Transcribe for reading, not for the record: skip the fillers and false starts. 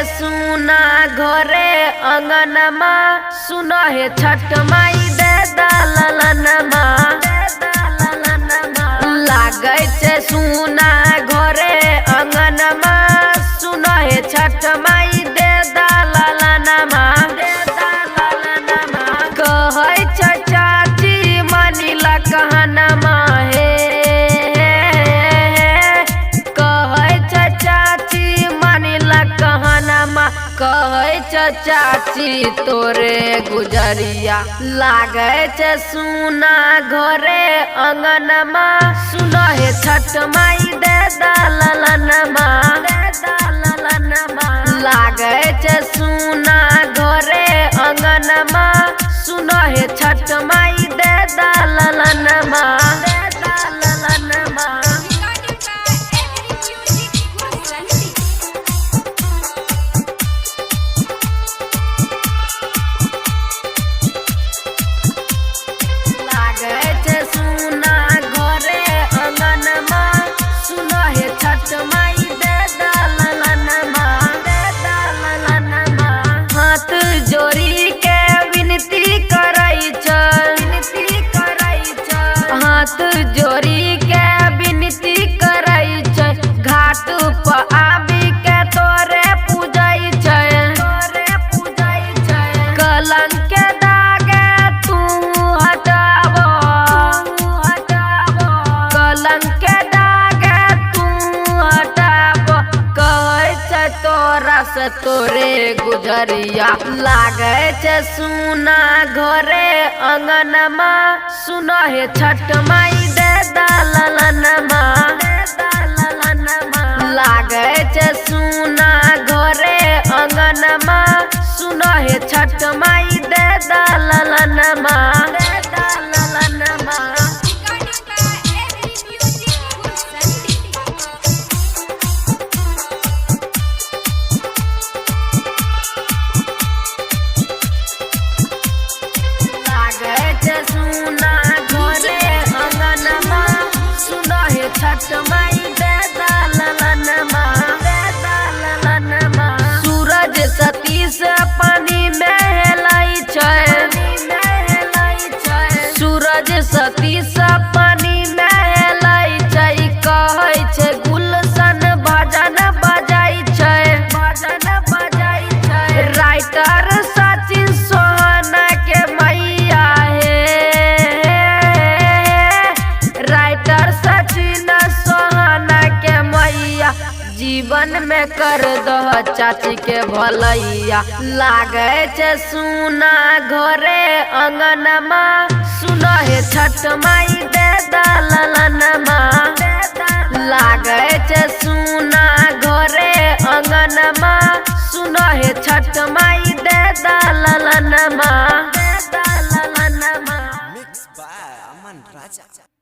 सुना घरे अंगनमा सुनो हे छठ माई दे दलनमा लागे छे सुना घरे अंगनमा सुनो हे छठ माई दे दलनमा कहै छे चाची मानिला कहनमा हे कहै छे चाची मानिला कहनमा कहै छे चाची तोरे गुजरिया लागे छे सुना घरे अंगनमा सुनो हे छठ माई दे दलनमा लागे छे सुना घरे अंगनमा सुनो हे छठ माई दे दलनमा जोरी के विनती करै छै घाट पर आबी के तोरे पूजै छै कलंक के दागे तू हटाबो कलंक के दागे तू हटाबो कहै छै तोरा से तोरे गुजरिया लागे छै सुना घरे अंगनमा सुनो हे छठ माई दे दलनमा लागे छे सुना घरे अंगनमा सुनो हे छठ माई दे दलनमा छठ माई दे दलनमा सूरज सती से पानी में हेलै छै सूरज सती से पानी में हेलै छै कहै छै गुलशन भजन बजाई छै राइटर सचिन सोहना के मैया हे राइटर सचिन जीवन में कर दह चाची के भलैया लागे छे सुना घरे अंगनमा सुनो हे छठ माई दे दलनमा लागे छे सुना घरे अंगनमा सुनो हे छठ माई दे दलनमा। Mixed by Aman Raja.